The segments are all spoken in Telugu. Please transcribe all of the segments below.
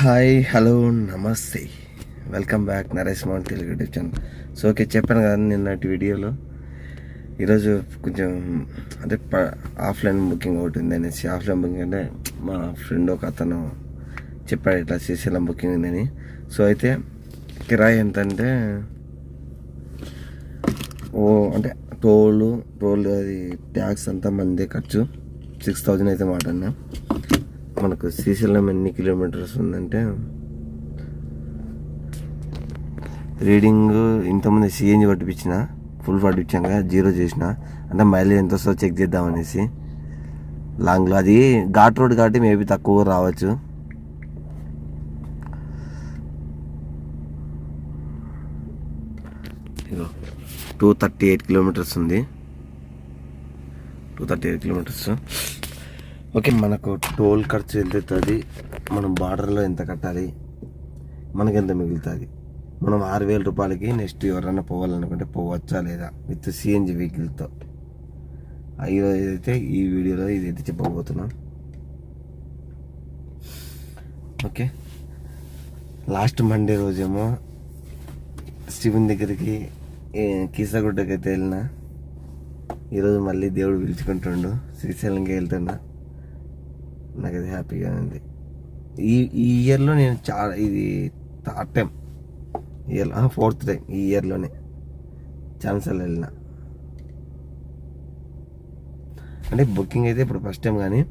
హాయ్, హలో, నమస్తే, welcome back Naresh mount Telugu YouTube channel. So okay, చెప్పాను కదా నిన్నటి వీడియోలో ఈరోజు కొంచెం అంటే ఆఫ్లైన్ బుకింగ్ ఒకటి ఉంది అనేసి. ఆఫ్లైన్ బుకింగ్ అంటే మా ఫ్రెండ్ ఒక అతను చెప్పాడు ఇట్లా శ్రీశైలం బుకింగ్ ఉందని. సో అయితే కిరాయి ఎంత అంటే అంటే టోల్ అది ట్యాక్స్ అంతా మందే ఖర్చు 6,000 అయితే మాట అన్నా. మనకు శ్రీశైలం ఎన్ని కిలోమీటర్స్ ఉందంటే రీడింగ్ ఇంతమంది సిఎన్జి పట్టిపించిన ఫుల్ పట్టించాక 0 చేసిన, అంటే మైలేజ్ ఎంత వస్తుందో చెక్ చేద్దామనేసి. లాంగ్లో అది ఘాట్ రోడ్ కాబట్టి మేబీ తక్కువ రావచ్చు. ఇగో 238 కిలోమీటర్స్ ఉంది, 238 కిలోమీటర్స్. ఓకే, మనకు టోల్ ఖర్చు ఎంత అవుతుంది, మనం బార్డర్లో ఎంత కట్టాలి, మనకి ఎంత మిగులుతుంది, మనం 6,000 రూపాయలకి నెక్స్ట్ ఎవరైనా పోవాలనుకుంటే పోవచ్చా లేదా విత్ సిఎన్జి వెహికల్తో. ఈరోజు అయితే ఈ వీడియోలో ఇదైతే చెప్పబోతున్నాం. ఓకే, లాస్ట్ మండే రోజేమో శివుని దగ్గరికి కీసగుడ్డకి అయితే వెళ్ళిన. ఈరోజు మళ్ళీ దేవుడు పిలుచుకుంటుండు, శ్రీశైలంకి వెళ్తున్నా. నాకు అది హ్యాపీగా ఉంది. ఈ ఇయర్లో నేను చాలా ఇది 3rd టైం, ఇయర్లో 4th టైం ఈ ఇయర్లోనే చాలాసార్లు వెళ్ళిన. అంటే బుకింగ్ అయితే ఇప్పుడు ఫస్ట్ టైం, కానీ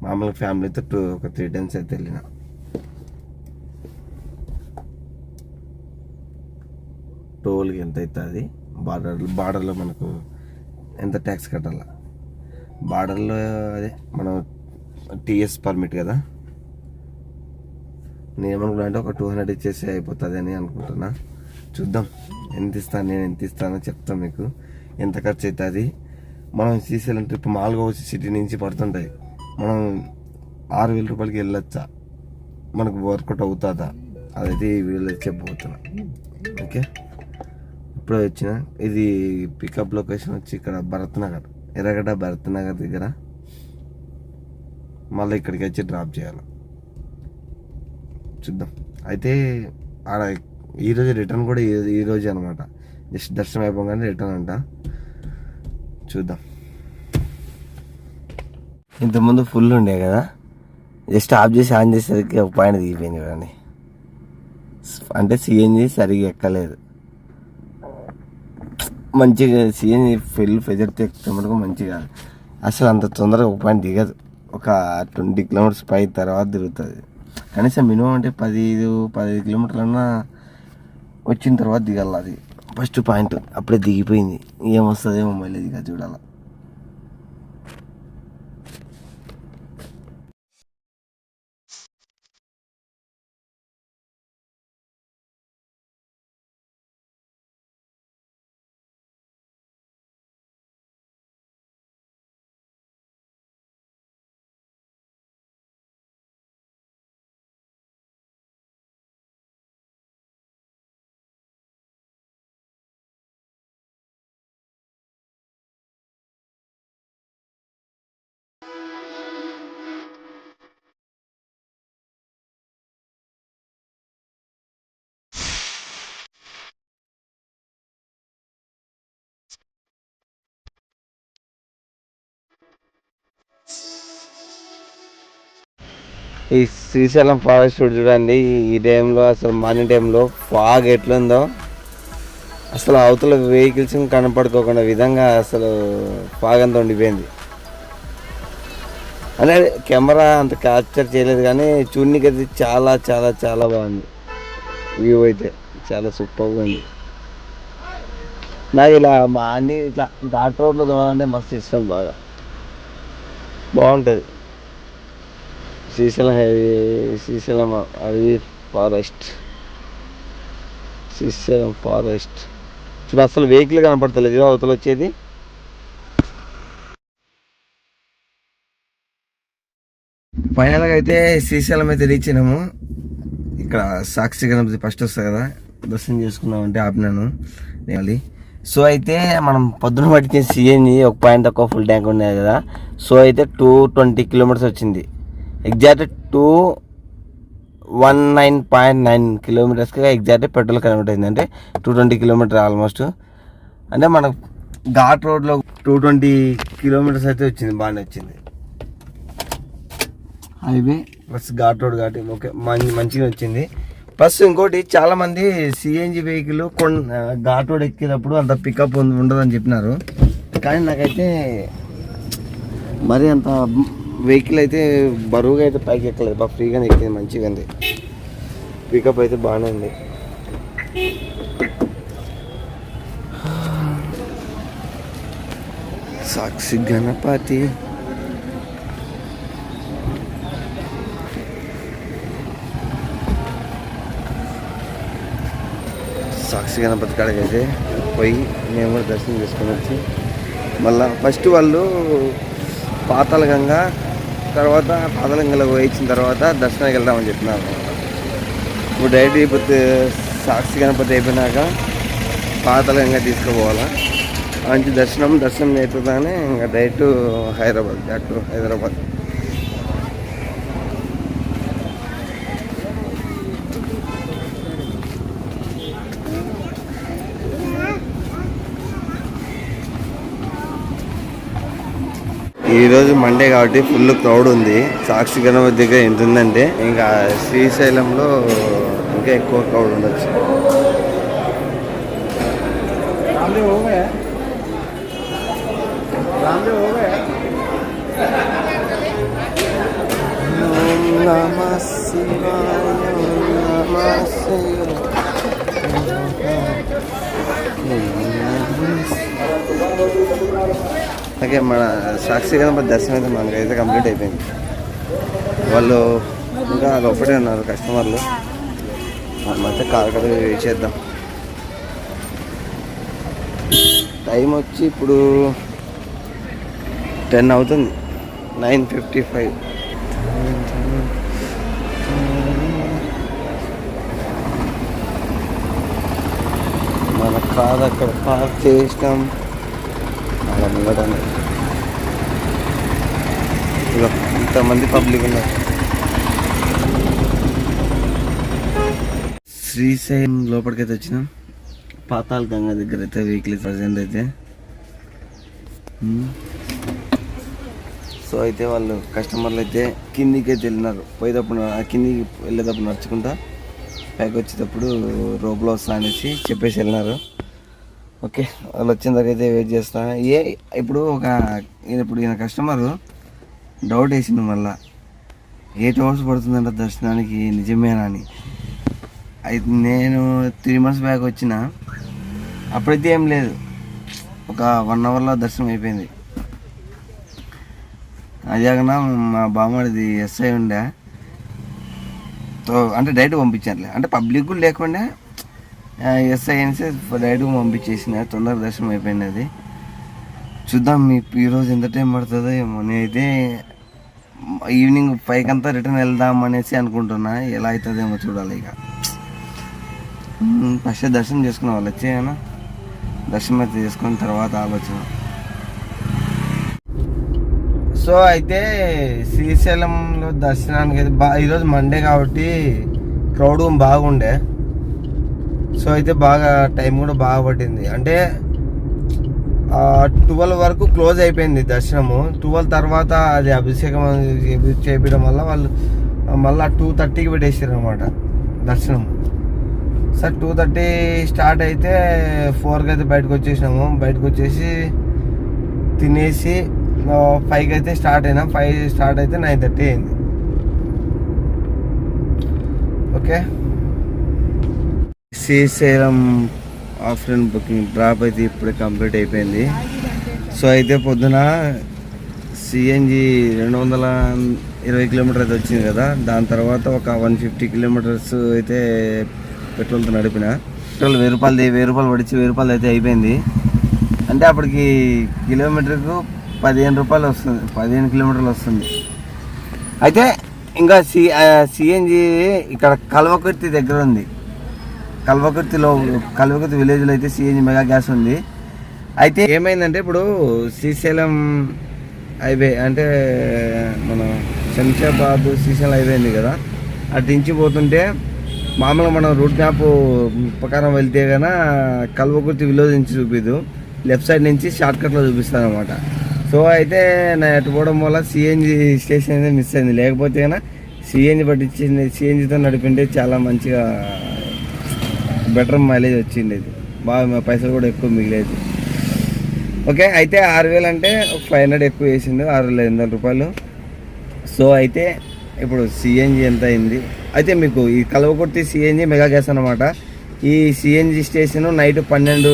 మామూలుగా ఫ్యామిలీతో ఒక 3 టైమ్స్ అయితే వెళ్ళిన. టోల్కి ఎంత అవుతుంది, బార్డర్లో మనకు ఎంత ట్యాక్స్ కట్టాలా, బార్డర్లో అదే మనం టీఎస్ పర్మిట్ కదా. నేను ఏమనుకున్నా అంటే ఒక 200 ఇచ్చేసి అయిపోతుంది అని అనుకుంటున్నా. చూద్దాం ఎంత ఇస్తాను, నేను ఎంత ఇస్తానో చెప్తాను మీకు. ఎంత ఖర్చు అవుతుంది, మనం శ్రీశైలం ట్రిప్ మామూలుగా వచ్చి సిటీ నుంచి పడుతుంటాయి, మనం 6,000 రూపాయలకి వెళ్ళొచ్చా, మనకు వర్కౌట్ అవుతుందా, అదైతే ఈ వీడియోలో చెప్పబోతున్నా. ఓకే, ఇప్పుడే వచ్చిన. ఇది పికప్ లొకేషన్ వచ్చి ఇక్కడ భరత్ నగర్, ఎర్రగడ్డ భరత్ నగర్ దగ్గర. మళ్ళీ ఇక్కడికి వచ్చి డ్రాప్ చేయాలి. చూద్దాం. అయితే ఆడ ఈరోజు రిటర్న్ కూడా ఈరోజు అనమాట. జస్ట్ దర్శనం అయిపోగానే రిటర్న్ అంట. చూద్దాం. ఇంతకుముందు ఫుల్ ఉండే కదా, జస్ట్ ఆఫ్ చేసి ఆన్ చేసేసరికి ఒక పాయింట్ దిగిపోయింది కదండి. అంటే సిఎన్జి సరిగ్గా ఎక్కలేదు. మంచిగా సిఎన్జి ఫుల్ ప్రెజర్తో ఎక్కితే మనకు మంచిగా అసలు అంత తొందరగా ఒక పాయింట్ దిగదు. ఒక 20 కిలోమీటర్స్ పై తర్వాత తిరుగుతుంది. కనీసం మినిమం అంటే 15 కిలోమీటర్లన్నా వచ్చిన తర్వాత దిగాలి. అది ఫస్ట్ పాయింట్. అప్పుడే దిగిపోయింది. ఏమొస్తుందేమో మైలేజ్ ఇక చూడాలి. ఈ శ్రీశైలం ఫారెస్ట్ చూడండి. ఈ టైంలో అసలు మార్నింగ్ టైంలో ఫాగ్ ఎట్లుందో అసలు అవతల వెహికల్స్ కనపడుకోకుండా విధంగా అసలు ఫాగ్ అంతా ఉండిపోయింది. అంటే కెమెరా అంత క్యాప్చర్ చేయలేదు, కానీ చూడడానికి అయితే చాలా చాలా చాలా బాగుంది. వ్యూ అయితే చాలా సూపర్గా ఉంది. నాకు ఇలా మా అన్ని ఇట్లా ఘాట్ రోడ్లో చూడాలంటే మస్తు ఇష్టం, బాగా బాగుంటుంది. శ్రీశైలం శ్రీశైలం అడవి ఫారెస్ట్, శ్రీశైలం ఫారెస్ట్ చూడు. అసలు వెహికల్ కనపడతలేదు అవతల వచ్చేది. ఫైనల్గా అయితే శ్రీశైలం అయితే రీచ్ అయినాము. ఇక్కడ సాక్షి గణపతి ఫస్ట్ వస్తుంది కదా, దర్శనం చేసుకున్నామంటే ఆపినాను. సో అయితే మనం పొద్దున పట్టించిన సిఎన్జి ఒక పాయింట్ తక్కువ ఫుల్ ట్యాంక్ ఉన్నాయి కదా. సో అయితే 220 కిలోమీటర్స్ వచ్చింది. ఎగ్జాక్ట్ 19.9 కిలోమీటర్స్కి ఎగ్జాక్ట్ పెట్రోల్ కన్వర్ట్ అయింది. అంటే 220 కిలోమీటర్ ఆల్మోస్ట్. అంటే మనకు ఘాట్ రోడ్లో 220 కిలోమీటర్స్ అయితే వచ్చింది, బాగానే వచ్చింది. హైవే ప్లస్ ఘాట్ రోడ్ కాబట్టి ఓకే మంచిగా వచ్చింది. ప్లస్ ఇంకోటి చాలామంది సిఎన్జి వెహికల్ ఘాట్ రోడ్ ఎక్కేటప్పుడు అంత పికప్ ఉండదని చెప్పినారు. కానీ నాకైతే మరి అంత వెహికల్ అయితే బరువుగా అయితే పైకి ఎక్కలేదు, బాగా ఫ్రీగానే ఎక్కింది, మంచిగా ఉంది. పికప్ అయితే బాగానే ఉంది. సాక్షి గణపతి కాడికి అయితే పోయి మేము కూడా దర్శనం చేసుకొని వచ్చి మళ్ళీ ఫస్ట్ వాళ్ళు పాతాళగంగ తర్వాత పాతాళగంగలో పోయించిన తర్వాత దర్శనానికి వెళ్దామని చెప్పినారు. ఇప్పుడు డైరెక్ట్ అయిపోతే సాక్షి గణపతి అయిపోయినాక పాతాళగంగ తీసుకుపోవాలా. మంచి దర్శనం అయిపోతానే ఇంకా direct Hyderabad, back to Hyderabad. ఈరోజు మండే కాబట్టి ఫుల్ క్రౌడ్ ఉంది. సాక్షి గణపతి దగ్గర ఎంత ఉందంటే ఇంకా శ్రీశైలంలో ఇంకా ఎక్కువ క్రౌడ్ ఉండొచ్చు. ఓకే, మన సాక్షి గణపతి దర్శనం అయితే మనకైతే కంప్లీట్ అయిపోయింది. వాళ్ళు ఇంకా ఒకటే ఉన్నారు కస్టమర్లు. మనమైతే కారు వెయిట్ చేద్దాం. టైం వచ్చి ఇప్పుడు 10 అవుతుంది, 9:55. మన కారు అక్కడ పార్క్ చేసినాం. అలా నిలబడండి, ఇంతమంది పబ్లిక్ ఉన్నారు. శ్రీశైలం లోపలికైతే వచ్చినాం. పాతాళ గంగ దగ్గర అయితే వెహికల్ ప్రజెంట్ అయితే. సో అయితే వాళ్ళు కస్టమర్లు అయితే కిందికి అయితే వెళ్ళినారు. పోయేటప్పుడు కిందికి వెళ్ళేటప్పుడు నడుచుకుంటా పైకి వచ్చేటప్పుడు రోడ్లో వస్తా అనేసి చెప్పేసి వెళ్ళినారు. ఓకే, వాళ్ళు వచ్చిన దగ్గర అయితే వెయిట్ చేస్తా. ఇప్పుడు ఈయన కస్టమరు డౌట్ వేసిండు మళ్ళా 8 hours పడుతుందంట దర్శనానికి, నిజమేనా అని. అయితే నేను 3 months బ్యాక్ వచ్చిన, అప్పుడైతే ఏం లేదు, ఒక 1 hourలో దర్శనం అయిపోయింది. అదేకన్నా మా బామ్మడిది ఎస్ఐ ఉండే, అంటే డైరెక్ట్ పంపించారులే, అంటే పబ్లిక్ కూడా లేకుండా ఎస్ఐ అనేసి డైరెక్ట్గా పంపించేసిన, తొందరగా దర్శనం అయిపోయింది. అది చూద్దాం ఈరోజు ఎంత టైం పడుతుందో ఏమో. నేనైతే ఈవినింగ్ 5 రిటర్న్ వెళ్దాం అనేసి అనుకుంటున్నా. ఎలా అవుతుందేమో చూడాలి. ఇక ఫస్ట్ దర్శనం చేసుకున్న వాళ్ళు వచ్చేయనా, దర్శనం అయితే చేసుకున్న తర్వాత ఆలోచన. సో అయితే శ్రీశైలంలో దర్శనానికి అయితే ఈరోజు మండే కాబట్టి క్రౌడ్ బాగుండే. సో అయితే బాగా టైం కూడా బాగా పట్టింది. అంటే 12 వరకు క్లోజ్ అయిపోయింది దర్శనము. 12 తర్వాత అది అభిషేకం చేపించడం వల్ల వాళ్ళు మళ్ళీ 2:30కి పెట్టేసారు అనమాట దర్శనం. సార్ 2:30 స్టార్ట్ అయితే 4కి అయితే బయటకు వచ్చేసినాము. బయటకు వచ్చేసి తినేసి 5కి అయితే స్టార్ట్ అయినా. 5 స్టార్ట్ అయితే 9:30 అయింది. Okay, Srisailam offline booking drop అయితే ఇప్పుడే కంప్లీట్ అయిపోయింది. సో అయితే పొద్దున సిఎన్జి 220 కిలోమీటర్ అయితే వచ్చింది కదా, దాని తర్వాత ఒక 150 కిలోమీటర్స్ అయితే పెట్రోల్తో నడిపిన. పెట్రోల్ 1000 రూపాయలు పడిచి 1000 రూపాయలు అయితే అయిపోయింది. అంటే అప్పటికి కిలోమీటర్కు 15 రూపాయలు వస్తుంది, 15 కిలోమీటర్లు వస్తుంది. అయితే ఇంకా సిఎన్జి ఇక్కడ కల్వకుర్తి దగ్గర ఉంది. కల్వకుర్తి విలేజ్లో అయితే సిఎన్జి మెగా గ్యాస్ ఉంది. అయితే ఏమైందంటే ఇప్పుడు శ్రీశైలం హైవే అంటే మన శంషాబాద్ శ్రీశైలం హైవే ఉంది కదా, అటు నుంచి పోతుంటే మామూలుగా మనం రూట్ మ్యాప్ ప్రకారం వెళ్తే కన్నా కల్వకుర్తి విలేజ్ నుంచి చూపిదు, లెఫ్ట్ సైడ్ నుంచి షార్ట్కట్లో చూపిస్తాను అనమాట. సో అయితే నా అటు పోవడం వల్ల సిఎన్జి స్టేషన్ అయితే మిస్ అయింది. లేకపోతే కన్నా సిఎన్జి పట్టించింది, సిఎన్జితో నడిపింటే చాలా మంచిగా బెటర్ మైలేజ్ వచ్చింది. ఇది బాగా పైసలు కూడా ఎక్కువ మిగిలేదు. ఓకే, అయితే 6,000 అంటే 500 ఎక్కువ వేసిండు, 6,500 రూపాయలు. సో అయితే ఇప్పుడు సిఎన్జి ఎంత అయింది, అయితే మీకు ఈ కల్వకుర్తి సిఎన్జి మెగా గ్యాస్ అనమాట. ఈ సిఎన్జి స్టేషన్ నైట్ 12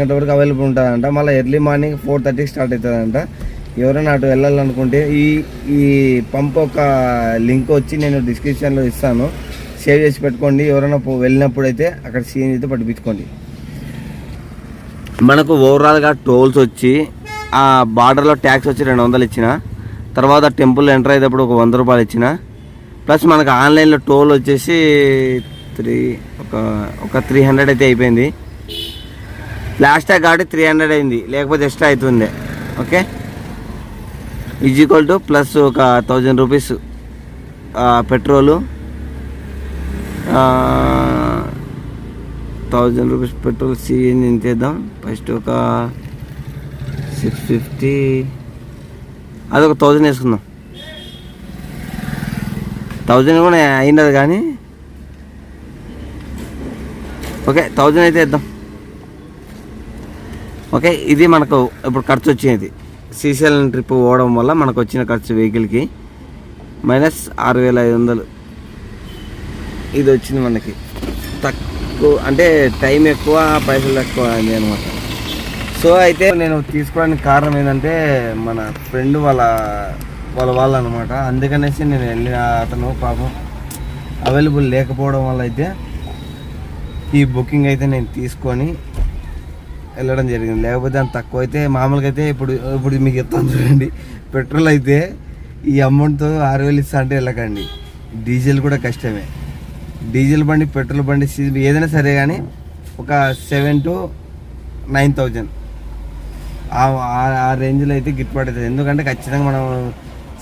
గంటల వరకు అవైలబుల్ ఉంటుందంట. మళ్ళీ ఎర్లీ మార్నింగ్ 4:30కి స్టార్ట్ అవుతుందంట. ఎవరైనా అటు వెళ్ళాలనుకుంటే ఈ పంప్ ఒక లింక్ వచ్చి నేను డిస్క్రిప్షన్లో ఇస్తాను, సేవ్ చేసి పెట్టుకోండి. ఎవరైనా వెళ్ళినప్పుడు అయితే అక్కడ సిఎన్జితో పట్టించుకోండి. మనకు ఓవరాల్గా టోల్స్ వచ్చి ఆ బార్డర్లో ట్యాక్స్ వచ్చి 200 ఇచ్చిన, తర్వాత టెంపుల్ ఎంటర్ అయ్యేటప్పుడు ఒక 100 రూపాయలు ఇచ్చిన, ప్లస్ మనకు ఆన్లైన్లో టోల్ వచ్చేసి ఒక 300 అయితే అయిపోయింది. ఫ్లాష్ ట్యాగ్ కాబట్టి 300 అయింది, లేకపోతే ఎక్స్ట్రా అవుతుంది. ఓకే, ఈక్వల్ టు ప్లస్ ఒక 1000 rupees petrol, 1000 rupees petrol. CNG చేద్దాం ఫస్ట్, ఒక 650, అదొక 1000 వేసుకుందాం. 1000 కూడా అయినది కానీ ఓకే 1000 అయితే వేద్దాం. ఓకే, ఇది మనకు ఇప్పుడు ఖర్చు వచ్చినది. శ్రీశైలం ట్రిప్ పోవడం వల్ల మనకు వచ్చిన ఖర్చు వెహికల్కి -6,500 ఇది వచ్చింది మనకి. తక్కువ అంటే టైం ఎక్కువ, పైసలు ఎక్కువ అని అనమాట. సో అయితే నేను తీసుకోవడానికి కారణం ఏంటంటే మన ఫ్రెండ్ వాళ్ళు అనమాట. అందుకనేసి నేను వెళ్ళిన, అతను పాపం అవైలబుల్ లేకపోవడం వల్ల అయితే ఈ బుకింగ్ అయితే నేను తీసుకొని వెళ్ళడం జరిగింది. లేకపోతే అంత తక్కువ అయితే మామూలుగా అయితే ఇప్పుడు మీకు చెప్తాను చూడండి. పెట్రోల్ అయితే ఈ అమౌంట్తో 6,000 ఇస్తా అంటే వెళ్ళకండి. డీజిల్ కూడా కష్టమే. డీజిల్ బండి, పెట్రోల్ బండి ఏదైనా సరే కానీ ఒక 7,000 to 9,000 ఆ రేంజ్లో అయితే గిట్టుబాటు అవుతుంది. ఎందుకంటే ఖచ్చితంగా మనం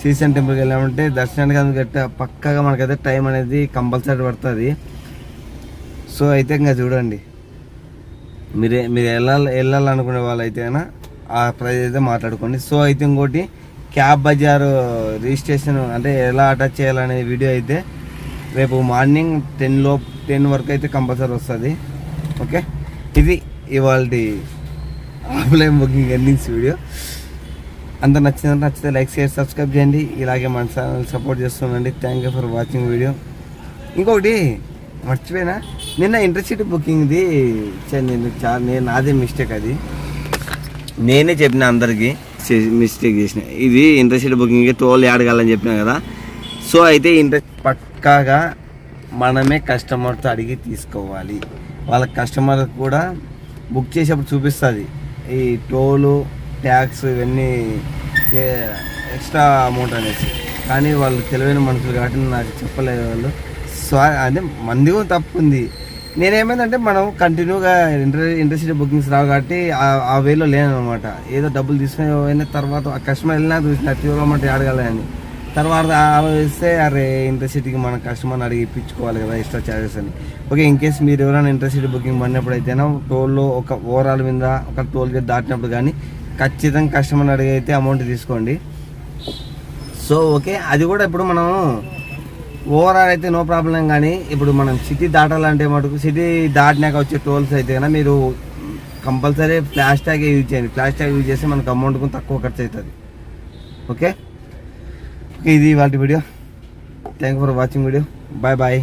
శ్రీశైలం టెంపుల్కి వెళ్ళామంటే దర్శనానికి అందుకు పక్కగా మనకైతే టైం అనేది కంపల్సరీ పడుతుంది. సో అయితే ఇంకా చూడండి, మీరు వెళ్ళాలనుకునే వాళ్ళు అయితే ఆ ప్రైజ్ అయితే మాట్లాడుకోండి. సో అయితే ఇంకోటి క్యాబ్ బజార్ రిజిస్ట్రేషన్ అంటే ఎలా అటాచ్ చేయాలనే వీడియో అయితే రేపు మార్నింగ్ 10 వరకు అయితే కంపల్సరీ వస్తుంది. ఓకే, ఇది ఇవాళ ఆఫ్లైన్ బుకింగ్ ఎర్నింగ్స్ వీడియో. అంత నచ్చితే లైక్, షేర్, సబ్స్క్రైబ్ చేయండి. ఇలాగే మన ఛానల్ సపోర్ట్ చేస్తుండండి. Thank you for watching video. ఇంకొకటి మర్చిపోయినా, నిన్న ఇంటర్సిటీ బుకింగ్ది నేను నాదే మిస్టేక్, అది నేనే చెప్పిన అందరికీ మిస్టేక్ చేసిన. ఇది ఇంటర్సిటీ బుకింగ్ టోల్ అడగాలని చెప్పినా కదా. సో అయితే పక్కాగా మనమే కస్టమర్తో అడిగి తీసుకోవాలి. వాళ్ళ కస్టమర్ కూడా బుక్ చేసేప్పుడు చూపిస్తుంది ఈ టోలు, ట్యాక్స్ ఇవన్నీ ఎక్స్ట్రా అమౌంట్ అనేసి. కానీ వాళ్ళు తెలివైన మనుషులు కాబట్టి నాకు చెప్పలేదు వాళ్ళు. సో అదే మంది కూడా తప్పు ఉంది. నేనేమైందంటే మనం కంటిన్యూగా ఇంటర్సిటీ బుకింగ్స్ రావు కాబట్టి ఆ వేలో లేనమాట. ఏదో డబ్బులు తీసుకుని తర్వాత ఆ కస్టమర్ వెళ్ళినా చూసిన తీవ్రమాట అడగాలని, తర్వాత వేస్తే అరే ఇంటర్సిటీకి మన కస్టమర్ని అడిగి ఇప్పించుకోవాలి కదా ఎక్స్ట్రా ఛార్జెస్ అని. ఓకే, ఇన్ కేసు మీరు ఎవరైనా ఇంటర్సిటీ బుకింగ్ పడినప్పుడు అయితేనా టోల్లో ఒక ఓవరాల్ మీద ఒక టోల్ గేట్ దాటినప్పుడు కానీ ఖచ్చితంగా కస్టమర్ని అడిగి అయితే అమౌంట్ తీసుకోండి. సో ఓకే, అది కూడా ఇప్పుడు మనం ఓవరాల్ అయితే నో ప్రాబ్లం. కానీ ఇప్పుడు మనం సిటీ దాటాలంటే మటుకు సిటీ దాటినాక వచ్చే టోల్స్ అయితే కన్నా మీరు కంపల్సరీ ఫ్లాష్ ట్యాగ్ యూజ్ చేయండి. ఫ్లాష్ ట్యాగ్ యూజ్ చేస్తే మనకు అమౌంట్ కొంచెం తక్కువ ఖర్చు అవుతుంది. ఓకే, ఇది వాటి video. Thank you for watching video. Bye bye.